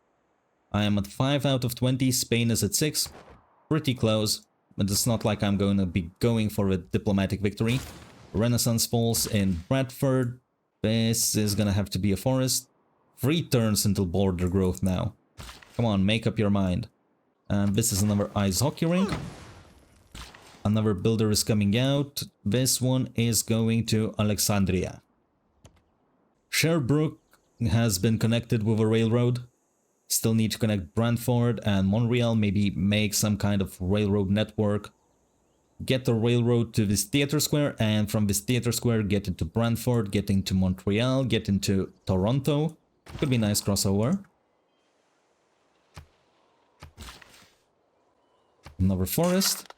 I am at 5 out of 20, Spain is at 6. Pretty close, but it's not like I'm going to be going for a diplomatic victory. Renaissance falls in Bradford. This is gonna have to be a forest. 3 turns until border growth now. Come on, make up your mind. And this is another ice hockey rink. Another builder is coming out. This one is going to Alexandria. Sherbrooke has been connected with a railroad. Still need to connect Brantford and Montreal, maybe make some kind of railroad network. Get the railroad to this theater square, and from this theater square get into Brantford, get into Montreal, get into Toronto. Could be a nice crossover. Another forest.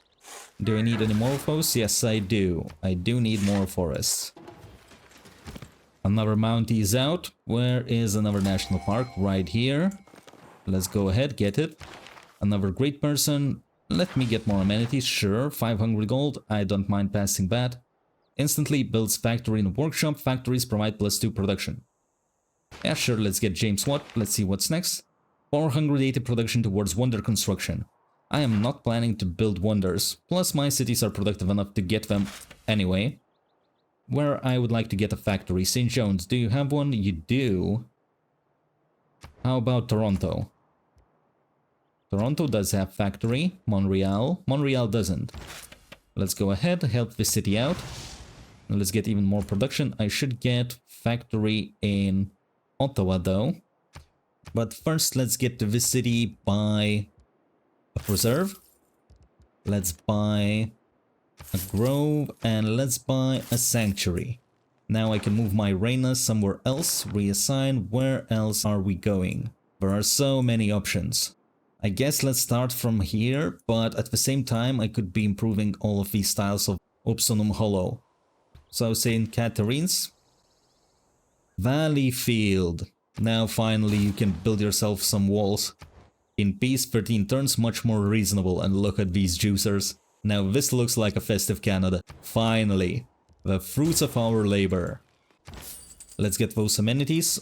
Do I need any more of those? Yes, I do. I do need more forests. Another Mountie is out. Where is another national park? Right here. Let's go ahead, get it. Another great person. Let me get more amenities, sure. 500 gold, I don't mind passing that. Instantly builds factory and workshop. Factories provide +2 production. Yeah, sure, let's get James Watt. Let's see what's next. 480 production towards wonder construction. I am not planning to build wonders. Plus my cities are productive enough to get them anyway. Where I would like to get a factory. St. John's, do you have one? You do. How about Toronto? Toronto does have factory. Montreal doesn't. Let's go ahead, help the city out. And let's get even more production. I should get factory in Ottawa though. But first let's get to this city by a preserve. Let's buy a grove and let's buy a sanctuary. Now I can move my Reina somewhere else, reassign. Where else are we going? There are so many options. I guess let's start from here, but at the same time I could be improving all of these styles of Opsonum Hollow. So St. Catherine's. Valleyfield. Now finally you can build yourself some walls. In peace, 13 turns, much more reasonable, and look at these juicers. Now this looks like a Festive Canada. Finally. The fruits of our labor. Let's get those amenities.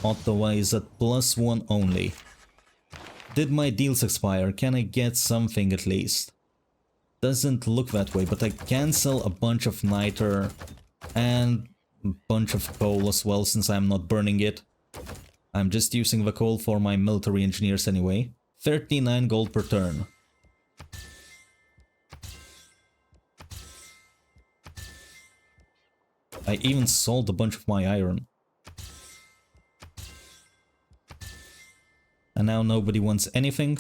Ottawa is at +1 only. Did my deals expire? Can I get something at least? Doesn't look that way, but I can sell a bunch of niter and a bunch of coal as well since I'm not burning it. I'm just using the coal for my military engineers anyway. 39 gold per turn. I even sold a bunch of my iron. And now nobody wants anything.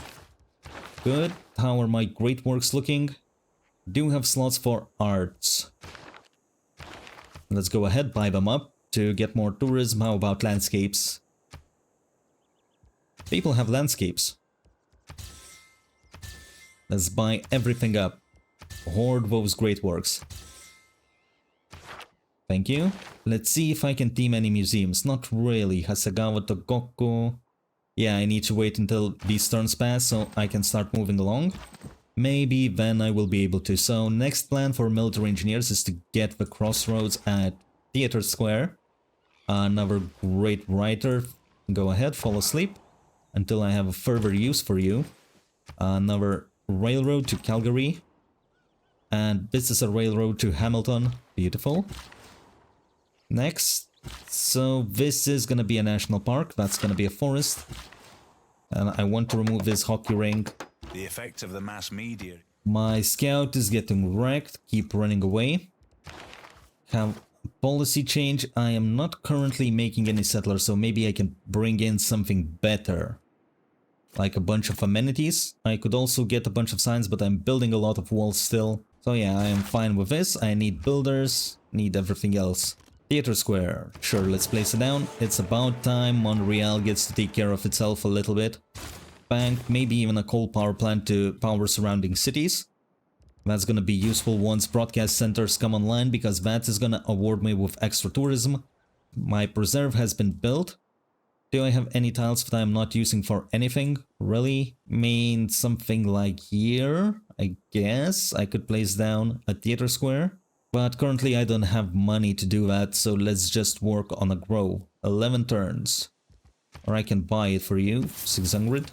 Good. How are my great works looking? Do have slots for arts. Let's go ahead, buy them up to get more tourism. How about landscapes? People have landscapes. Let's buy everything up. Hoard those great works. Thank you. Let's see if I can team any museums. Not really. Hasegawa Togoku. Yeah, I need to wait until these turns pass so I can start moving along. Maybe then I will be able to. So next plan for military engineers is to get the crossroads at Theatre Square. Another great writer. Go ahead, fall asleep until I have a further use for you. Another railroad to Calgary. And this is a railroad to Hamilton. Beautiful. Next. So this is gonna be a national park. That's gonna be a forest. And I want to remove this hockey rink. The effect of the mass media. My scout is getting wrecked. Keep running away. Have policy change. I am not currently making any settlers, so maybe I can bring in something better. Like a bunch of amenities. I could also get a bunch of signs, but I'm building a lot of walls still. So yeah, I am fine with this. I need builders, need everything else. Theatre Square. Sure, let's place it down. It's about time Montreal gets to take care of itself a little bit. Bank, maybe even a coal power plant to power surrounding cities. That's gonna be useful once broadcast centers come online, because that is gonna award me with extra tourism. My preserve has been built. Do I have any tiles that I'm not using for anything? Really? Mean something like here, I guess. I could place down a theater square. But currently I don't have money to do that, so let's just work on a grow. 11 turns. Or I can buy it for you, 600.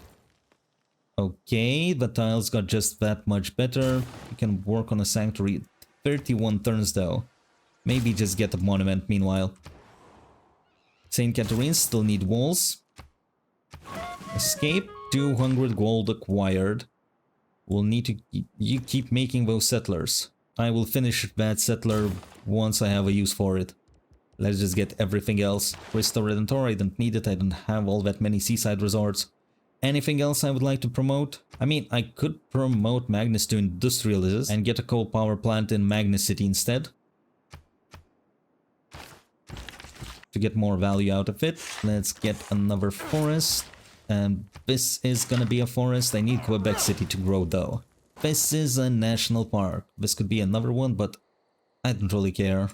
Okay, the tiles got just that much better. You can work on a sanctuary. 31 turns though. Maybe just get a monument meanwhile. St. Catherine's still need walls. Escape, 200 gold acquired. We'll need to you keep making those settlers. I will finish that settler once I have a use for it. Let's just get everything else. Restore Redentor, I don't need it, I don't have all that many seaside resorts. Anything else I would like to promote? I mean, I could promote Magnus to Industrialists and get a coal power plant in Magnus City instead. To get more value out of it, let's get another forest. And this is gonna be a forest. I need Quebec City to grow though. This is a national park. This could be another one, but I don't really care.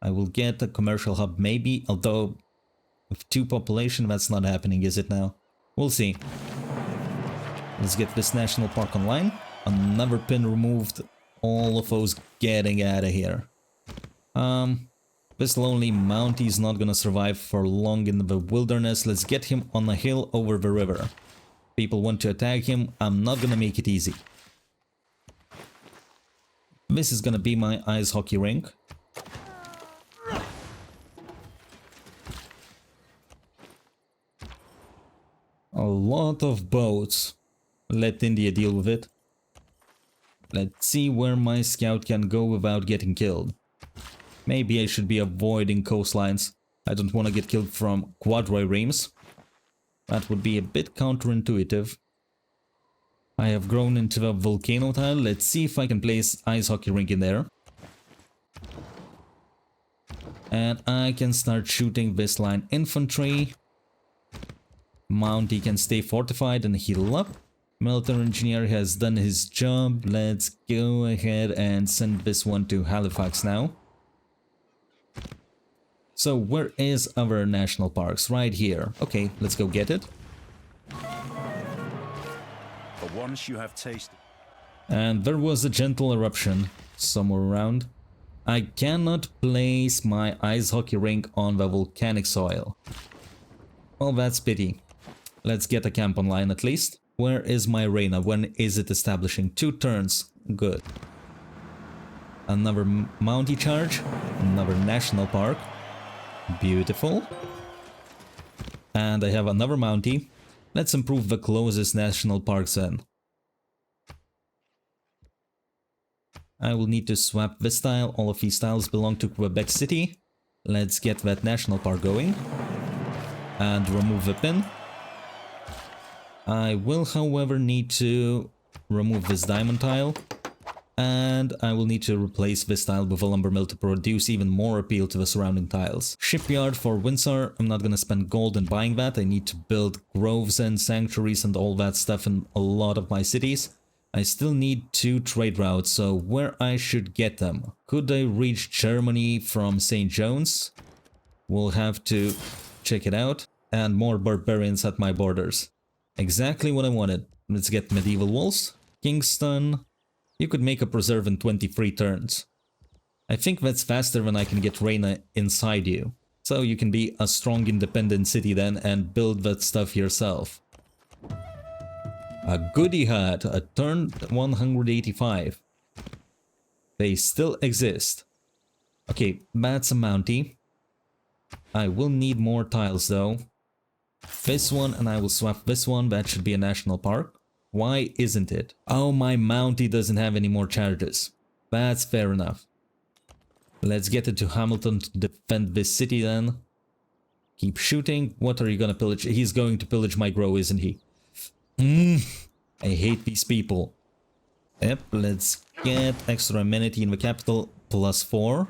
I will get a commercial hub maybe, although with 2 population that's not happening, is it now? We'll see. Let's get this national park online. Another pin removed. All of those getting out of here. This lonely Mountie is not gonna survive for long in the wilderness. Let's get him on a hill over the river. People want to attack him. I'm not gonna make it easy. This is gonna be my ice hockey rink. A lot of boats. Let India deal with it. Let's see where my scout can go without getting killed. Maybe I should be avoiding coastlines. I don't want to get killed from quadriremes. That would be a bit counterintuitive. I have grown into a volcano tile. Let's see if I can place ice hockey rink in there. And I can start shooting this line infantry. Mountie can stay fortified and heal up. Military engineer has done his job. Let's go ahead and send this one to Halifax now. So where is our national parks? Right here. Okay, let's go get it. But once you have tasted... And there was a gentle eruption somewhere around. I cannot place my ice hockey rink on the volcanic soil. Well, that's pity. Let's get a camp online at least. Where is my arena? When is it establishing? 2 turns. Good. Another Mountie charge. Another national park. Beautiful. And I have another Mountie. Let's improve the closest national parks then. I will need to swap this tile. All of these tiles belong to Quebec City. Let's get that national park going. And remove the pin. I will, however, need to remove this diamond tile. And I will need to replace this tile with a lumber mill to produce even more appeal to the surrounding tiles. Shipyard for Windsor. I'm not gonna spend gold in buying that. I need to build groves and sanctuaries and all that stuff in a lot of my cities. I still need 2 trade routes, so where I should get them? Could I reach Germany from St. John's? We'll have to check it out. And more barbarians at my borders. Exactly what I wanted. Let's get medieval walls. Kingston. You could make a preserve in 23 turns. I think that's faster than I can get Reina inside you. So you can be a strong independent city then and build that stuff yourself. A goody hat, a turn 185. They still exist. Okay, that's a Mountie. I will need more tiles though. This one, and I will swap this one. That should be a national park. Why isn't it? Oh, my Mountie doesn't have any more charges. That's fair enough. Let's get it to Hamilton to defend this city then. Keep shooting. What are you gonna pillage? He's going to pillage my grow, isn't he? I hate these people. Yep, let's get extra amenity in the capital. +4.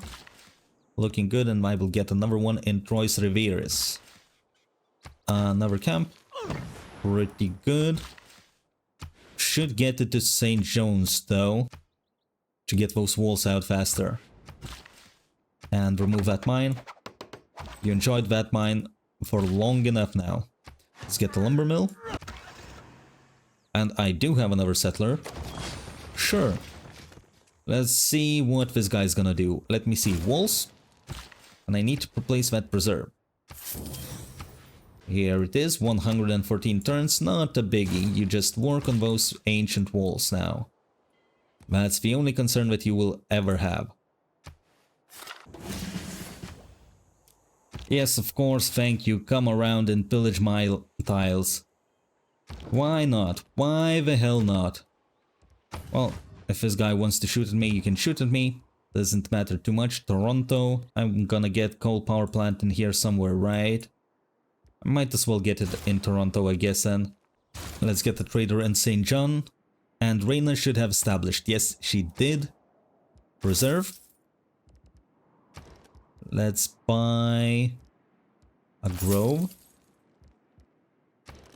Looking good, and I will get another one in Trois Rivières. Another camp. Pretty good. Should get it to St. John's though. to get those walls out faster. And remove that mine. You enjoyed that mine for long enough now. Let's get the lumber mill. And I do have another settler. Sure. Let's see what this guy's gonna do. Let me see. Walls. And I need to replace that preserve. Here it is. 114 turns. Not a biggie. You just work on those ancient walls now. That's the only concern that you will ever have. Yes, of course, thank you. Come around and pillage my tiles. Why not? Why the hell not? Well, if this guy wants to shoot at me, you can shoot at me. Doesn't matter too much. Toronto. I'm gonna get coal power plant in here somewhere, right? I might as well get it in Toronto, I guess, then. Let's get the trader in St. John. And Reina should have established. Yes, she did. Reserve. Let's buy a grove.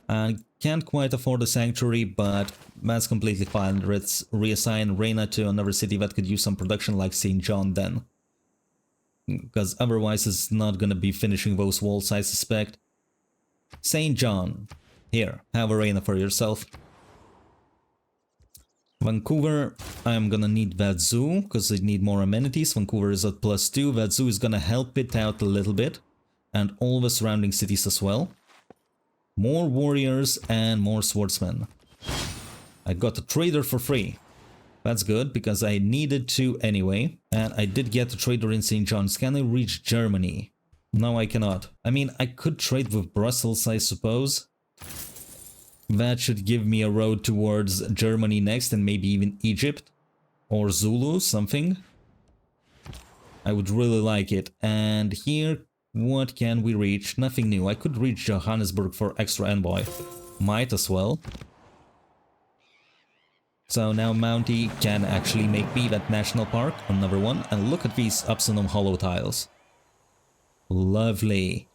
I can't quite afford a sanctuary, but that's completely fine. Let's reassign Reina to another city that could use some production like St. John then. Because otherwise it's not gonna be finishing those walls, I suspect. St. John. Here, have a Reina for yourself. Vancouver, I'm gonna need that zoo, because I need more amenities. Vancouver is at +2, that zoo is gonna help it out a little bit. And all the surrounding cities as well. More warriors and more swordsmen. I got a trader for free. That's good, because I needed to anyway. And I did get a trader in St. John's. Can I reach Germany? No, I cannot. I mean, I could trade with Brussels, I suppose. That should give me a road towards Germany next, and maybe even Egypt. Or Zulu, something. I would really like it. And here, what can we reach? Nothing new. I could reach Johannesburg for extra envoy. Might as well. So now Mountie can actually make me that national park, another one. And look at these Upsilon Hollow tiles. Lovely.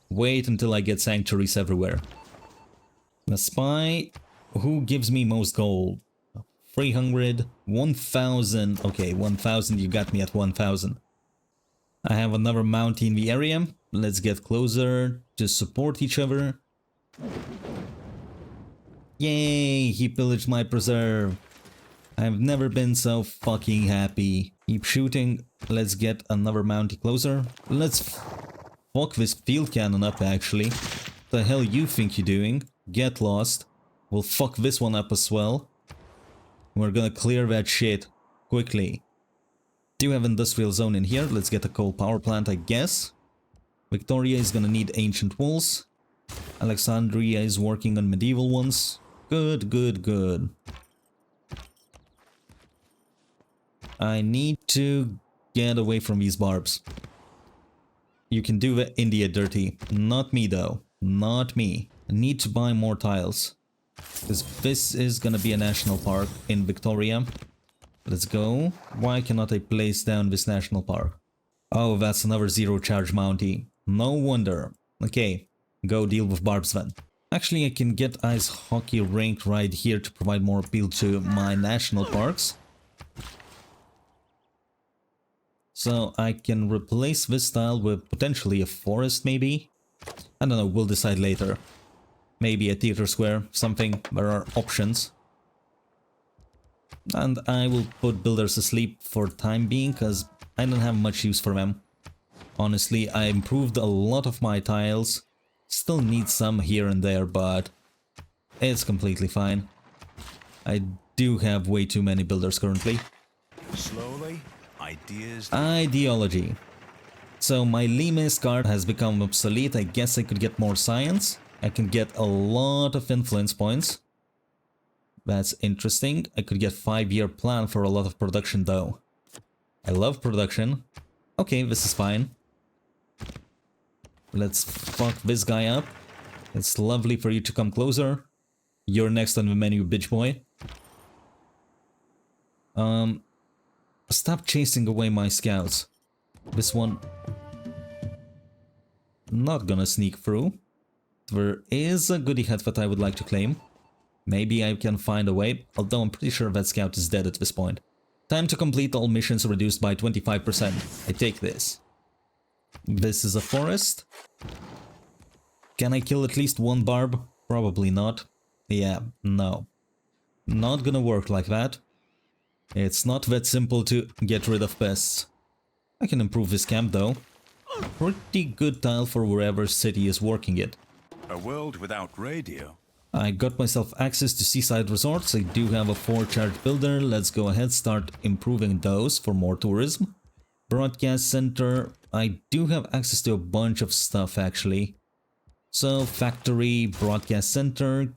Wait until I get sanctuaries everywhere. The spy, who gives me most gold? 300, 1000. Okay, 1000, you got me at 1000. I have another Mountie in the area. Let's get closer to support each other. Yay, he pillaged my preserve. I've never been so fucking happy. Keep shooting. Let's get another Mountie closer. Let's fuck this field cannon up, actually. What the hell you think you're doing? Get lost. We'll fuck this one up as well. We're gonna clear that shit quickly. Do have industrial zone in here. Let's get a coal power plant, I guess. Victoria is gonna need ancient walls. Alexandria is working on medieval ones. Good, good, good. I need to get away from these barbs. You can do the India dirty. Not me though. Not me. I need to buy more tiles. Because this is gonna be a national park in Victoria. Let's go. Why cannot I place down this national park? Oh, that's another zero charge Mountie. No wonder. Okay, go deal with barbs then. Actually, I can get ice hockey rink right here to provide more appeal to my national parks. So I can replace this tile with potentially a forest maybe? I don't know, we'll decide later. Maybe a theater square, something, there are options. And I will put builders asleep for time being, because I don't have much use for them. Honestly, I improved a lot of my tiles. Still need some here and there, but it's completely fine. I do have way too many builders currently. Slowly, Ideology. So my Limes card has become obsolete. I guess I could get more science. I can get a lot of influence points. That's interesting. I could get 5-year plan for a lot of production though. I love production. Okay, this is fine. Let's fuck this guy up. It's lovely for you to come closer. You're next on the menu, bitch boy. Stop chasing away my scouts. This one... not gonna sneak through. There is a goodie hat that I would like to claim. Maybe I can find a way, although I'm pretty sure that scout is dead at this point. Time to complete all missions reduced by 25%. I take this. This is a forest. Can I kill at least one barb? Probably not. Yeah, no. Not gonna work like that. It's not that simple to get rid of pests. I can improve this camp though. Pretty good tile for wherever city is working it. A world without radio. I got myself access to seaside resorts. I do have a 4-charge builder. Let's go ahead, start improving those for more tourism. Broadcast center. I do have access to a bunch of stuff actually. So factory, broadcast center.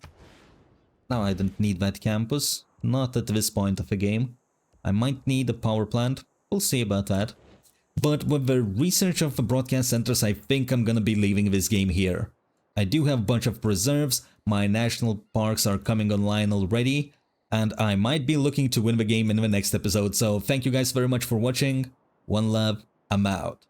Now I don't need that campus. Not at this point of the game. I might need a power plant. We'll see about that. But with the research of the broadcast centers, I think I'm gonna be leaving this game here. I do have a bunch of reserves, my national parks are coming online already, and I might be looking to win the game in the next episode, so thank you guys very much for watching. One love, I'm out.